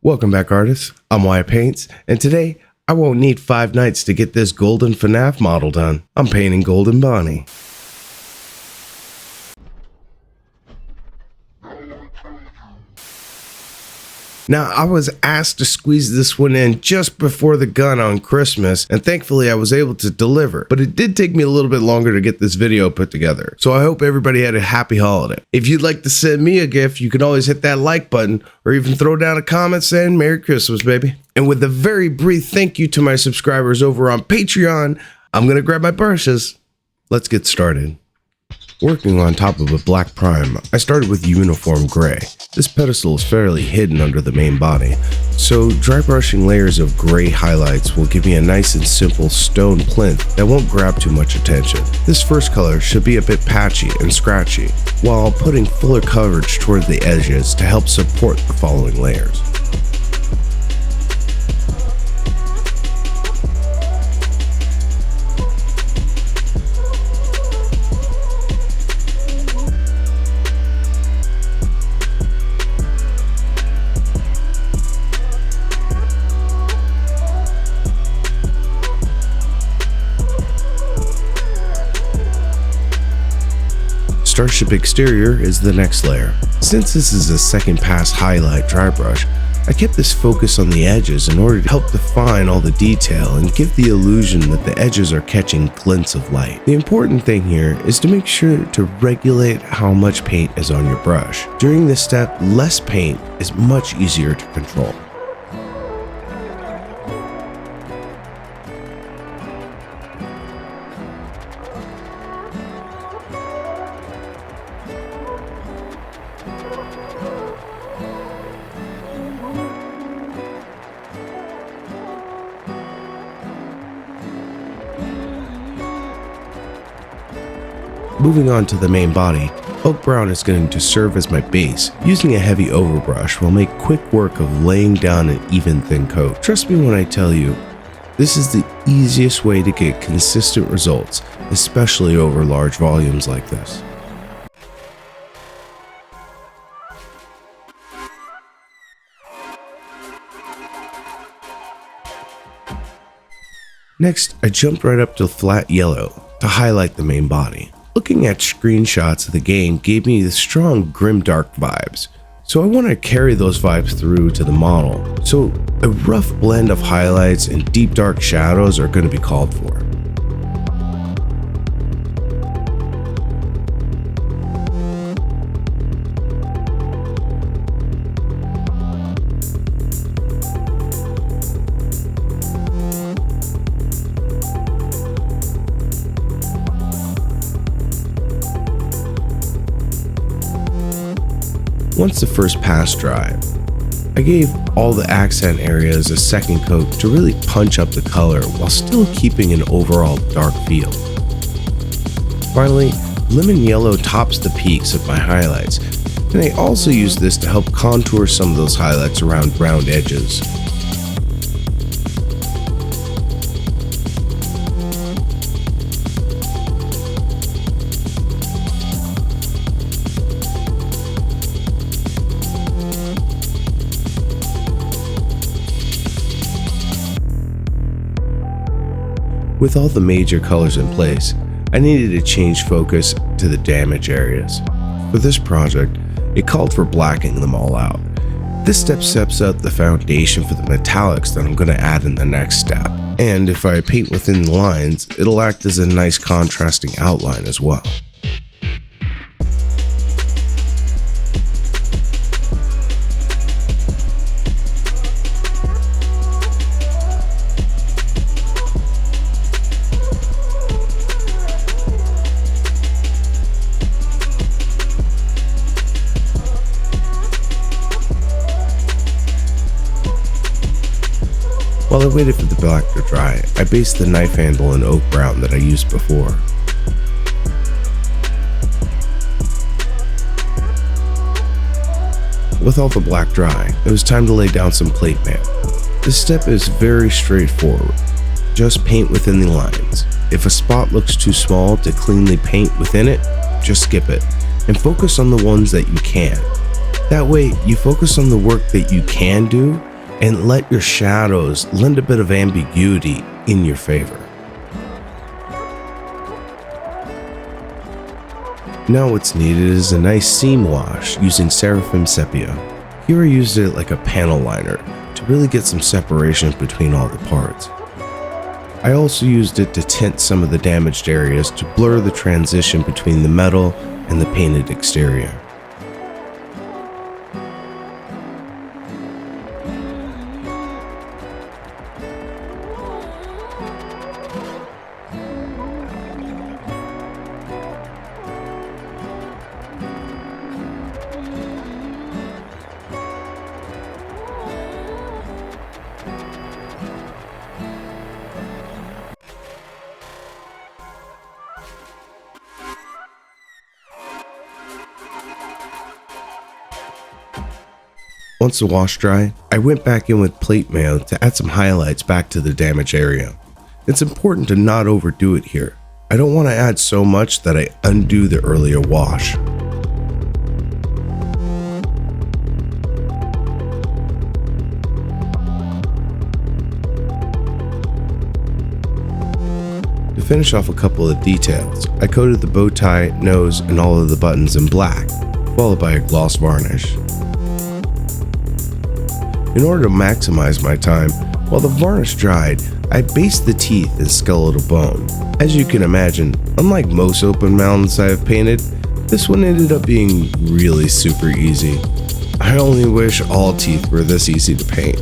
Welcome back, artists. I'm Wyatt Paints, and today I won't need 5 nights to get this golden FNAF model done. I'm painting Golden Bonnie. Now, I was asked to squeeze this one in just before the gun on Christmas, and thankfully I was able to deliver, but it did take me a little bit longer to get this video put together. So I hope everybody had a happy holiday. If you'd like to send me a gift, you can always hit that like button, or even throw down a comment saying Merry Christmas, baby. And with a very brief thank you to my subscribers over on Patreon, I'm gonna grab my brushes. Let's get started. Working on top of a black prime, I started with uniform gray. This pedestal is fairly hidden under the main body, so dry brushing layers of gray highlights will give me a nice and simple stone plinth that won't grab too much attention. This first color should be a bit patchy and scratchy, while putting fuller coverage toward the edges to help support the following layers. Starship exterior is the next layer. Since this is a second pass highlight dry brush, I kept this focus on the edges in order to help define all the detail and give the illusion that the edges are catching glints of light. The important thing here is to make sure to regulate how much paint is on your brush. During this step, less paint is much easier to control. Moving on to the main body, Oak Brown is going to serve as my base. Using a heavy overbrush will make quick work of laying down an even thin coat. Trust me when I tell you, this is the easiest way to get consistent results, especially over large volumes like this. Next, I jumped right up to flat yellow to highlight the main body. Looking at screenshots of the game gave me the strong grimdark vibes, so I want to carry those vibes through to the model. So a rough blend of highlights and deep dark shadows are going to be called for. Once the first pass dried, I gave all the accent areas a second coat to really punch up the color while still keeping an overall dark feel. Finally, lemon yellow tops the peaks of my highlights, and I also use this to help contour some of those highlights around round edges. With all the major colors in place, I needed to change focus to the damage areas. For this project, it called for blacking them all out. This step sets up the foundation for the metallics that I'm going to add in the next step. And if I paint within the lines, it'll act as a nice contrasting outline as well. While I waited for the black to dry, I based the knife handle in Oak Brown that I used before. With all the black dry, it was time to lay down some plate matte. This step is very straightforward. Just paint within the lines. If a spot looks too small to cleanly paint within it, just skip it and focus on the ones that you can. That way, you focus on the work that you can do and let your shadows lend a bit of ambiguity in your favor. Now what's needed is a nice seam wash using Seraphim Sepia. Here I used it like a panel liner to really get some separation between all the parts. I also used it to tint some of the damaged areas to blur the transition between the metal and the painted exterior. Once the wash dried, I went back in with plate mayo to add some highlights back to the damaged area. It's important to not overdo it here. I don't want to add so much that I undo the earlier wash. To finish off a couple of details, I coated the bow tie, nose, and all of the buttons in black, followed by a gloss varnish. In order to maximize my time, while the varnish dried, I based the teeth in skeletal bone. As you can imagine, unlike most open mountains I have painted, this one ended up being really super easy. I only wish all teeth were this easy to paint.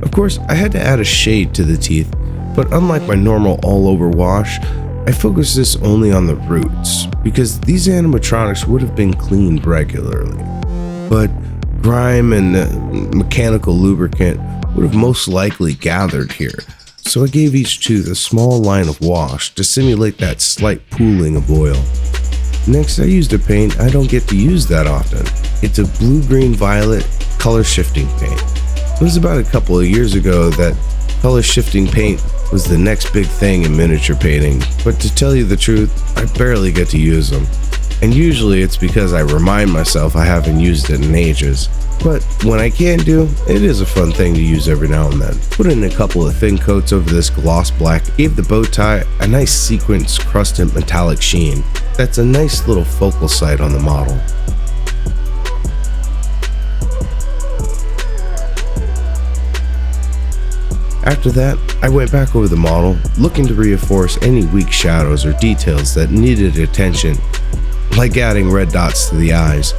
Of course, I had to add a shade to the teeth, but unlike my normal all-over wash, I focused this only on the roots, because these animatronics would have been cleaned regularly. But grime and mechanical lubricant would have most likely gathered here, so I gave each tooth a small line of wash to simulate that slight pooling of oil. Next, I used a paint I don't get to use that often. It's a blue-green-violet color shifting paint. It was about a couple of years ago that color shifting paint was the next big thing in miniature painting, but to tell you the truth, I barely get to use them. And usually it's because I remind myself I haven't used it in ages. But when I can do, it is a fun thing to use every now and then. Put in a couple of thin coats over this gloss black, gave the bow tie a nice sequence crusted metallic sheen. That's a nice little focal site on the model. After that, I went back over the model, looking to reinforce any weak shadows or details that needed attention, like adding red dots to the eyes.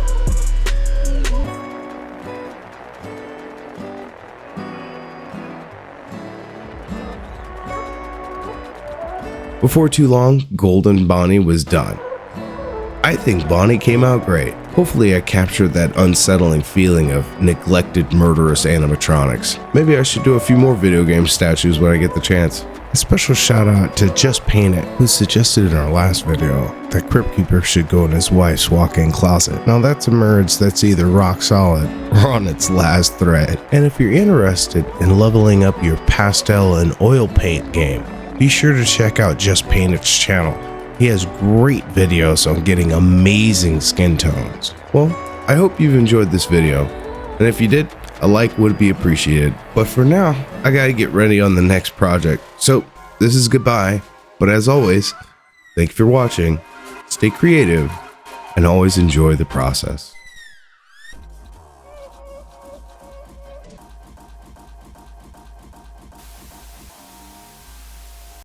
Before too long, Golden Bonnie was done. I think Bonnie came out great. Hopefully I captured that unsettling feeling of neglected murderous animatronics. Maybe I should do a few more video game statues when I get the chance. A special shout out to Just Paint It, who suggested in our last video that Crypt Keeper should go in his wife's walk-in closet. Now that's a merge that's either rock solid or on its last thread. And if you're interested in leveling up your pastel and oil paint game, be sure to check out Just Paint It's channel. He has great videos on getting amazing skin tones. Well, I hope you've enjoyed this video, and if you did, a like would be appreciated. But for now, I gotta get ready on the next project. So this is goodbye, but as always, thank you for watching, stay creative, and always enjoy the process.